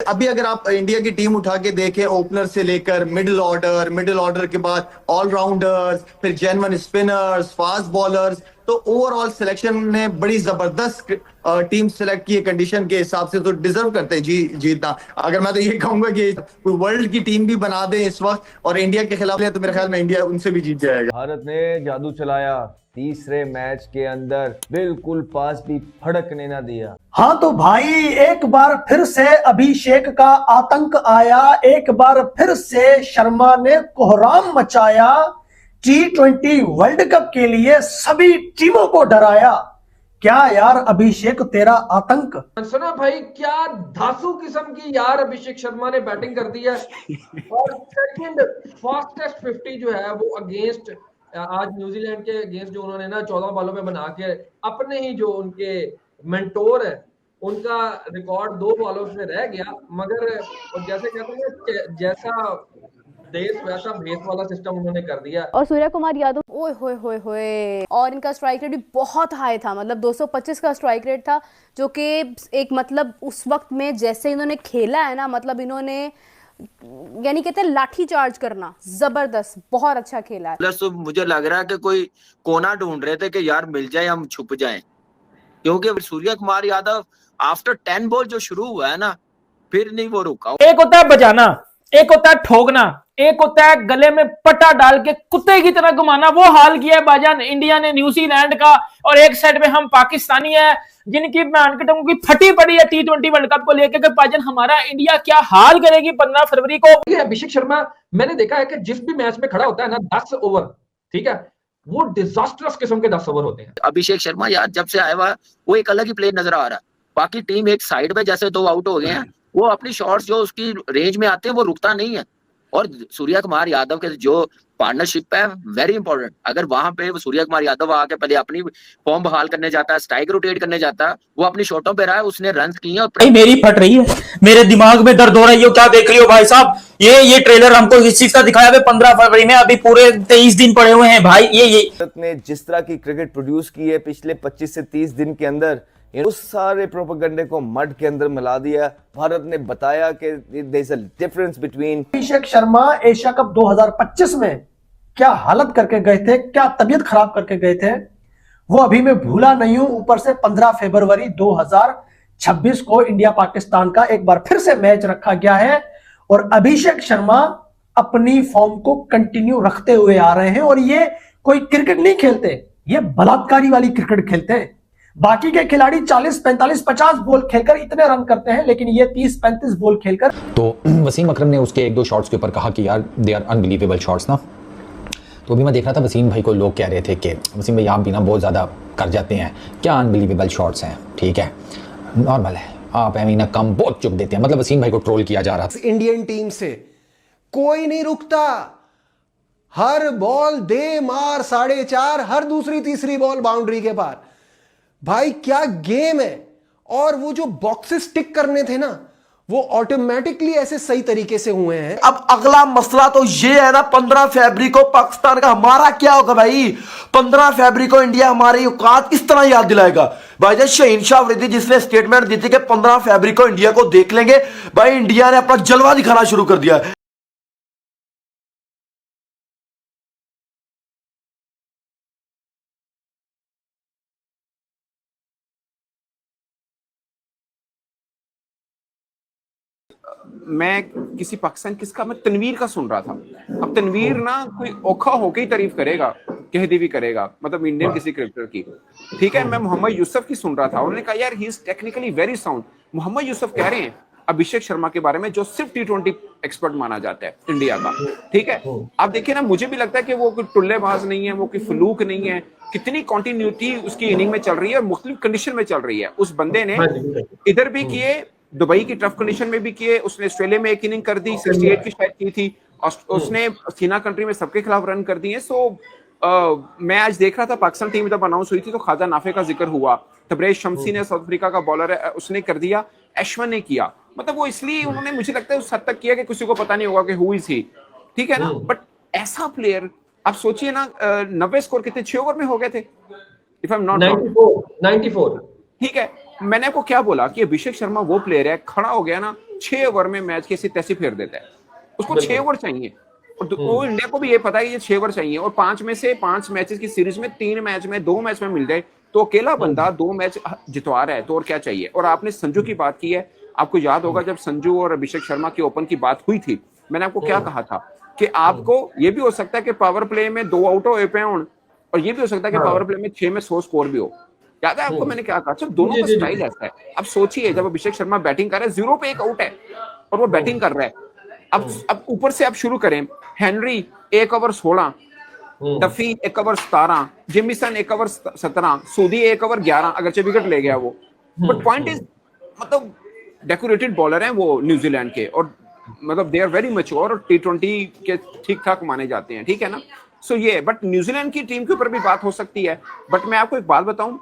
अभी अगर आप इंडिया की टीम उठा के देखें, ओपनर से लेकर मिडिल ऑर्डर के बाद ऑलराउंडर्स, फिर जेन्युइन स्पिनर्स, फास्ट बॉलर्स, तो ओवरऑल सिलेक्शन ने बड़ी जबरदस्त टीम सेलेक्ट की है कंडीशन के हिसाब से, तो डिजर्व करते हैं जीतना। अगर मैं तो ये कहूंगा कि कोई वर्ल्ड की टीम भी बना दे इस वक्त और इंडिया के खिलाफ है, तो मेरे ख्याल में इंडिया उनसे भी जीत जाएगा। भारत ने जादू चलाया, तीसरे मैच के अंदर बिल्कुल पास भी फड़कने ना दिया। हाँ तो भाई एक बार फिर से अभिषेक का आतंक आया, एक बार फिर से शर्मा ने कोहराम मचाया, T20 वर्ल्ड कप के लिए सभी टीमों को डराया। क्या यार अभिषेक तेरा आतंक। सुना भाई, क्या धासु किस्म की यार अभिषेक शर्मा ने बैटिंग कर दी है। और सेकंड फास्टेस्ट 50 जो है वो अगेंस्ट आज न्यूजीलैंड के अगेंस्ट जो उन्होंने ना 14 बॉलों में बना के अपने ही जो उनके मेंटोर है उनका रिकॉर्ड 2 बॉलों में रह गया। मगर जैसे कहते हैं जैसा देश वैसा भेस वाला सिस्टम उन्होंने कर दिया। और सूर्य कुमार यादव ओए होए होए होए, और इनका स्ट्राइक रेट भी बहुत हाई था, मतलब 225 का स्ट्राइक रेट था, जो कि एक मतलब उस वक्त में जैसे इन्होंने खेला है ना, मतलब इन्होंने यानी कहते हैं लाठी चार्ज करना, जबरदस्त, बहुत अच्छा खेला है। प्लस तो मुझे लग रहा है कि कोई कोना ढूंढ रहे थे कि यार मिल जाए हम छुप जाएं, क्योंकि सूर्य कुमार यादव आफ्टर 10 बॉल जो शुरू हुआ है ना, फिर नहीं वो रुका। एक होता है बजाना, एक होता है ठोकना, एक होता है गले में पट्टा डाल के कुत्ते की तरह घुमाना। वो हाल किया है बाजान इंडिया ने न्यूजीलैंड का। और एक साइड में हम पाकिस्तानी है जिनकी मार्केटों की फटी पड़ी है T20 वर्ल्ड कप को लेकर के बाजान हमारा इंडिया क्या हाल करेगी 15 फरवरी को। अभिषेक शर्मा मैंने देखा है कि जिस भी मैच में खड़ा होता है ना 10 ओवर, ठीक है, वो डिजास्टरस किस्म के 10 ओवर होते हैं। अभिषेक शर्मा यार जब से आया हुआ वो एक अलग ही प्लेयर नजर आ रहा है। बाकी टीम एक साइड में जैसे 2 आउट हो गए हैं, वो अपनी शॉट्स जो उसकी रेंज में आते हैं वो रुकता नहीं है। और सूर्य कुमार यादव के जो पार्टनरशिप है वेरी इंपॉर्टेंट। अगर वहां पे सूर्य कुमार यादव आके पहले अपनी फॉर्म बहाल करने जाता है, स्ट्राइक रोटेट करने जाता है, वो अपनी शॉटों पे रहा है, उसने रन किए। और मेरी फट रही है, मेरे दिमाग में दर्द हो रही है। क्या देख रही हो भाई साहब, ये ट्रेलर हमको इस चीज का दिखाया है 15 फरवरी में, अभी पूरे 23 दिन पड़े हुए हैं भाई। ये भारत ने जिस तरह की क्रिकेट प्रोड्यूस की है पिछले 25 से 30 दिन के अंदर, उस सारे प्रोपेगेंडे को मड के अंदर मिला दिया। भारत ने बताया कि there is a difference between. Abhishek Sharma Asia cup 2025 में क्या हालत करके गए थे, क्या तबीयत खराब करके गए थे, वो अभी मैं भूला नहीं हूं। ऊपर से 15 फरवरी 2026 को इंडिया पाकिस्तान का एक बार फिर से मैच रखा गया है और अभिषेक शर्मा अपनी फॉर्म को कंटिन्यू रखते हुए आ रहे हैं। और ये कोई क्रिकेट नहीं खेलते, ये बलात्कारी वाली क्रिकेट खेलते हैं। बाकी के खिलाड़ी 40, 45, 50 बॉल खेलकर इतने रन करते हैं, लेकिन ये 30, 35 बॉल खेलकर। तो वसीम अकरम ने उसके 1-2 शॉट्स के ऊपर कहा कि यार दे आर अनबिलीवेबल शॉट्स ना। तो अभी मैं देख रहा था वसीम भाई को लोग कह रहे थे कि वसीम भाई आप भी ना बहुत ज़्यादा कर जाते हैं, क्या अनबिलीवेबल शॉट्स हैं। ठीक है, नॉर्मल है, आप एमीना कम बहुत चुप देते हैं। मतलब वसीम भाई को ट्रोल किया जा रहा था। इंडियन टीम से कोई नहीं रुकता, हर बॉल दे मार 4.5, हर दूसरी तीसरी बॉल बाउंड्री के पार। भाई क्या गेम है। और वो जो बॉक्सेस टिक करने थे ना, वो ऑटोमेटिकली ऐसे सही तरीके से हुए हैं। अब अगला मसला तो ये है ना, 15 फरवरी को पाकिस्तान का हमारा क्या होगा भाई। 15 फरवरी को इंडिया हमारी औकात किस तरह याद दिलाएगा भाई। शहीन शाह अफरीदी जिसने स्टेटमेंट दी थी कि 15 फरवरी को इंडिया को देख लेंगे, भाई इंडिया ने अपना जलवा दिखाना शुरू कर दिया। मैं किसी पाकिस्तान किसका, मैं तनवीर का सुन रहा था। अब तनवीर ना कोई औखा होके ही तारीफ करेगा, कह दी भी करेगा, मतलब इंडियन किसी क्रिकेटर की, ठीक है। मैं मोहम्मद यूसुफ की सुन रहा था, उन्होंने कहा यार he is technically very sound. Mohammad Yusuf कह रहे हैं अभिषेक शर्मा के बारे में, जो सिर्फ T20 एक्सपर्ट माना जाता है इंडिया का, ठीक है। आप देखिए ना, मुझे भी लगता है कि वो कोई टुल्लेबाज नहीं है, वो कोई फलूक नहीं है। कितनी कंटिन्यूटी उसकी इनिंग में चल रही है और मुख्तलिफ कंडीशन में चल रही है। उस बंदे ने इधर भी किए, दुबई की टफ कंडीशन में भी किए, उसने ऑस्ट्रेलिया में एक इनिंग कर दी, 68 की शायद की थी, उसने सीना कंट्री में सबके खिलाफ रन कर दिए। मैं आज देख रहा था पाकिस्तान टीम जब अनाउंस हुई थी तो ख्वाजा नाफे का जिक्र हुआ, तबरेज शम्सी ने साउथ अफ्रीका का बॉलर है उसने कर दिया, एशवन ने किया। मतलब वो इसलिए उन्होंने मुझे लगता है उस हद तक किया कि किसी को पता नहीं होगा कि हु इज ही, ठीक है ना। बट ऐसा प्लेयर आप सोचिए ना, 90 स्कोर कितने 6 ओवर में हो गए थे, इफ आई एम नॉट 94, ठीक है। मैंने आपको क्या बोला कि अभिषेक शर्मा वो प्लेयर है, खड़ा हो गया ना 6 ओवर में मैच कैसी तैसी फेर देता है, उसको 6 ओवर चाहिए। और वो इंडिया को भी ये पता है कि ये 6 ओवर चाहिए, और 5 में से 5 मैचेस की सीरीज में 3 मैच में 2 मैच में मिल जाए तो अकेला बंदा 2 मैच जितवा रहा है, तो और क्या चाहिए। और आपने संजू की बात की है, आपको याद होगा जब संजू और अभिषेक शर्मा की ओपन की बात हुई थी, मैंने आपको क्या कहा था कि आपको ये भी हो सकता है कि पावर प्ले में 2 आउट हो पे हों, और ये भी हो सकता है कि पावर प्ले में 6 में 100 स्कोर भी हो। याद है आपको मैंने क्या कहा? अच्छा, दोनों का स्टाइल ऐसा है। अब सोचिए, जब अभिषेक शर्मा बैटिंग कर रहा है 0 पे 1 आउट है और वो बैटिंग कर रहा है, अब ऊपर से आप शुरू करें, Henry 1 over 16, Duffy 1 over 17, जिमिसन 1 over 17, सूदी 1 ओवर 11, अगरचे विकेट ले गया वो, बट पॉइंट इज मतलब डेकोरेटेड बॉलर हैं वो न्यूजीलैंड के, और मतलब दे आर वेरी मैच्योर और T20 के ठीक ठाक माने जाते हैं, ठीक है ना। सो ये, बट न्यूजीलैंड की टीम के ऊपर भी बात हो सकती है। बट मैं आपको एक बात बताऊं,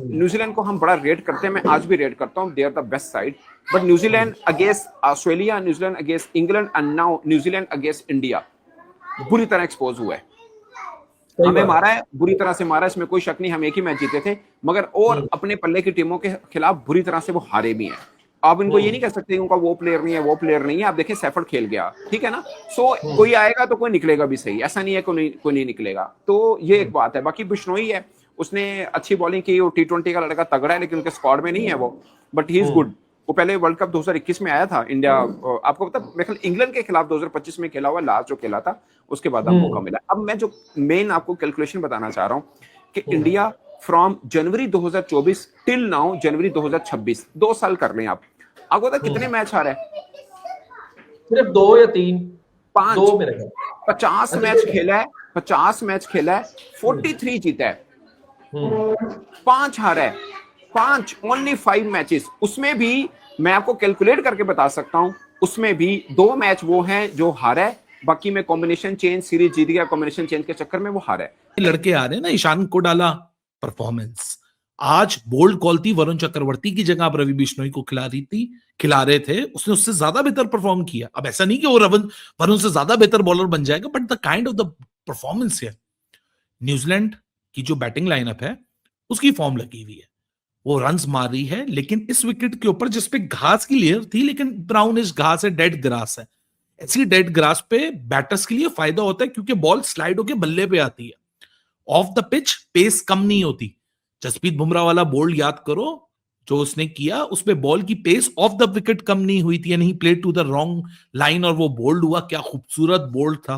न्यूजीलैंड को हम बड़ा रेट करते हैं, मैं आज भी रेट करता हूं, they are the best side, but New Zealand against Australia, New Zealand against England and now New Zealand against India बुरी तरह एक्सपोज हुआ है। हमें मारा है, बुरी तरह से मारा है, इसमें कोई शक नहीं। हम एक ही मैच जीते थे, मगर और अपने पल्ले की टीमों के खिलाफ बुरी तरह से वो हारे भी हैं। आप इनको ये नहीं कह सकते उनका वो प्लेयर नहीं है, वो प्लेयर नहीं है। आप देखें सैफर्ड खेल गया, ठीक है ना। सो कोई आएगा तो कोई निकलेगा भी सही, ऐसा नहीं है कोई नहीं निकलेगा। तो ये एक बात है। बाकी बिश्नोई है, उसने अच्छी बॉलिंग की, और T20 का लड़का तगड़ा है, लेकिन उनके स्क्वाड में नहीं है वो, बट ही इज गुड। वो पहले वर्ल्ड कप 2021 में आया था इंडिया, आपको पता मेरे ख्याल इंग्लैंड के खिलाफ 2025 में खेला हुआ, लास्ट जो खेला था, उसके बाद मौका मिला। अब मैं जो मेन आपको कैलकुलेशन बताना चाह रहा हूँ कि India from January 2024 till now January 2026, 2 साल कर लें आपको पता कितने मैच हारा है? सिर्फ 2 या 3, 5, 2 मेरे ख्याल। 50 मैच खेला है, 50 मैच खेला है, 43 जीता है, 5 हारा है, 5 ओनली 5 मैचेस। उसमें भी मैं आपको कैलकुलेट करके बता सकता हूं, उसमें भी 2 मैच वो हैं जो हारा है, बाकी में कॉम्बिनेशन चेंज सीरीज जीत गया, कॉम्बिनेशन चेंज के चक्कर में वो हारा है। लड़के आ रहे हैं ना, ईशान को डाला परफॉर्मेंस, आज बोल्ड कॉल थी वरुण चक्रवर्ती की जगह आप रवि बिश्नोई को खिला रहे थे, उसने उससे ज्यादा बेहतर परफॉर्म किया। अब ऐसा नहीं कि वो वरुण से ज्यादा बेहतर बॉलर बन जाएगा, but the kind of the performance है। न्यूजीलैंड की जो बैटिंग लाइनअप है उसकी फॉर्म लगी हुई है, वो रन्स मार रही है, लेकिन इस विकेट के ऊपर जिसपे घास की लेयर थी, लेकिन ब्राउनिश घास है, डेड ग्रास है, ऐसी डेड ग्रास पे बैटर्स के लिए फायदा होता है क्योंकि बॉल स्लाइड होके बल्ले पे आती है। ऑफ द पिच पेस कम नहीं होती। जसप्रीत बुमराह वाला बोल्ड याद करो जो उसने किया, उसमें बॉल की पेस ऑफ द विकेट कम नहीं हुई थी, यानी play to the wrong line और वो बोल्ड हुआ। क्या खूबसूरत बोल्ड था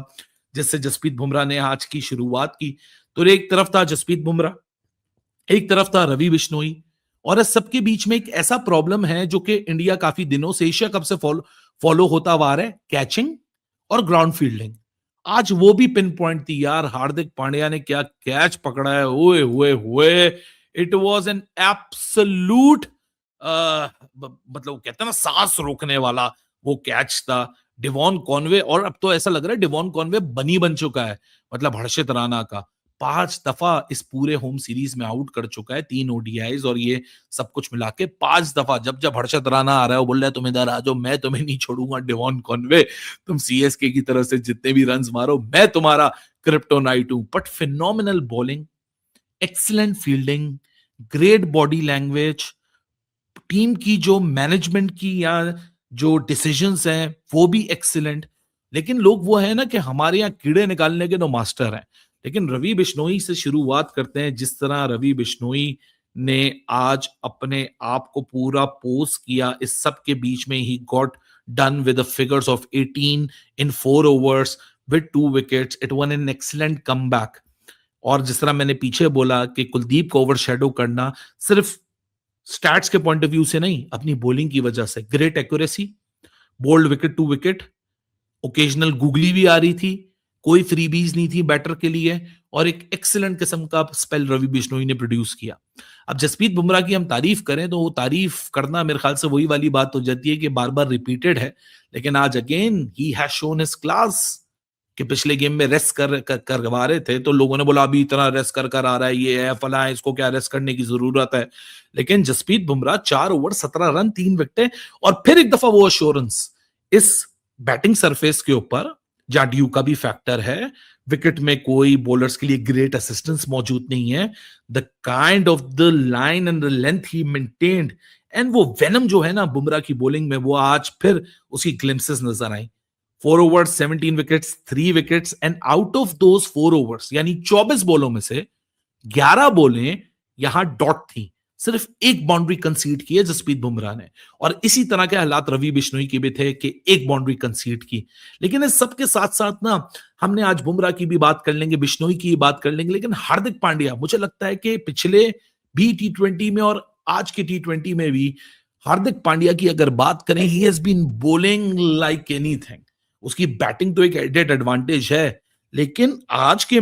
जिससे जसप्रीत बुमराह ने आज की शुरुआत की। तो एक तरफ था जसप्रीत बुमराह, एक तरफ था रवि बिश्नोई, और इस सबके बीच में एक ऐसा प्रॉब्लम है जो कि इंडिया काफी दिनों से एशिया कप से फॉलो होता हुआ आ रहा है, कैचिंग और ग्राउंड फील्डिंग। आज वो भी पिन पॉइंट थी यार, हार्दिक पांड्या ने क्या कैच पकड़ा है, ओए हुए हुए, इट वाज एन एब्सोल्यूट मतलब कहते हैं ना सांस रोकने वाला वो कैच था। डिवॉन कॉनवे, और अब तो ऐसा लग रहा है डिवॉन कॉनवे बनी बन चुका है, मतलब हर्षित राणा का 5 दफा इस पूरे होम सीरीज में आउट कर चुका है, 3 ODIs और ये सब कुछ मिला के 5 दफा। जब हर्षित राणा आ रहा है वो बोल रहा है तुम इधर आ जाओ, मैं तुम्हें नहीं छोड़ूंगा डिवॉन कॉनवे, तुम CSK की तरफ से जितने भी रन्स मारो मैं तुम्हारा क्रिप्टोनाइट हूं। But phenomenal bowling, excellent fielding, great body language, team की जो मैनेजमेंट की या जो डिसीजंस हैं वो भी एक्सीलेंट। लेकिन लोग वो है ना कि हमारे यहाँ कीड़े निकालने के तो मास्टर हैं। लेकिन रवि बिश्नोई से शुरुआत करते हैं। जिस तरह रवि बिश्नोई ने आज अपने आप को पूरा पोस्ट किया, इस सब के बीच में he got done with the figures of 18 in 4 overs with 2 wickets. It was an excellent comeback. और जिस तरह मैंने पीछे बोला कि कुलदीप को ओवरशैडो करना सिर्फ स्टैट्स के पॉइंट ऑफ व्यू से नहीं, अपनी बॉलिंग की वजह से, great accuracy, bold wicket to wicket, occasional googly भी आ रही थी, कोई फ्रीबीज नहीं थी बैटर के लिए, और एक एक्सीलेंट किस्म का स्पेल रवि बिश्नोई ने प्रोड्यूस किया। अब जसप्रीत बुमराह की हम तारीफ करें तो वो तारीफ करना मेरे ख्याल से वही वाली बात हो जाती है कि बार बार रिपीटेड है, लेकिन आज again he has shown his class. कि पिछले गेम में रेस्ट करवा रहे थे तो लोगों ने बोला अभी इतना रेस्ट कर आ रहा है, ये है फला है, इसको क्या रेस्ट करने की जरूरत है। लेकिन जसप्रीत बुमराह 4 ओवर 17 रन 3 विकेटें, और फिर एक दफा वो अश्योरेंस इस बैटिंग सरफेस के ऊपर जाडयू का भी फैक्टर है, विकेट में कोई बॉलर्स के लिए ग्रेट असिस्टेंस मौजूद नहीं है, the kind of the line and the length he maintained, and वो वेनम जो है ना बुमराह की बॉलिंग में, वो आज फिर उसकी ग्लिम्पसेस नजर आई। 4 overs 17 wickets, 3 wickets, and out of those 4 overs यानी 24 बॉलों में से 11 बॉलें यहां डॉट थी, सिर्फ एक बाउंड्री कंसीड की है जसप्रीत बुमराह ने, और इसी तरह के हालात रवि बिश्नोई के भी थे कि एक बाउंड्री कंसीड की। लेकिन इस सबके साथ साथ ना हमने आज बुमराह की भी बात कर लेंगे, बिश्नोई की बात कर लेंगे, लेकिन हार्दिक पांड्या, मुझे लगता है कि पिछले भी T20 में और आज के T20 में भी हार्दिक पांड्या की अगर बात करें, he has been bowling like anything. उसकी बैटिंग तो एक एडेड एडवांटेज है, लेकिन आज के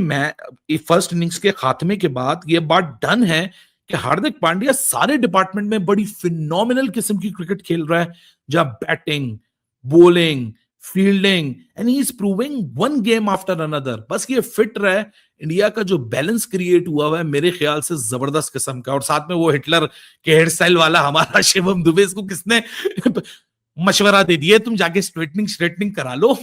फर्स्ट इनिंग्स के खात्मे के बाद यह बात डन है कि हार्दिक पांड्या सारे डिपार्टमेंट में बड़ी फिनोमिनल किस्म की क्रिकेट खेल रहा है, जहां batting, bowling, fielding, and he is proving one game after another. बस ये फिट रहे, इंडिया का जो बैलेंस क्रिएट हुआ है मेरे ख्याल से जबरदस्त किस्म का। और साथ में वो हिटलर के हेयर स्टाइल वाला हमारा शिवम दुबे, इसको किसने मशवरा दे दिया तुम जाके स्ट्रेटनिंग करा लो।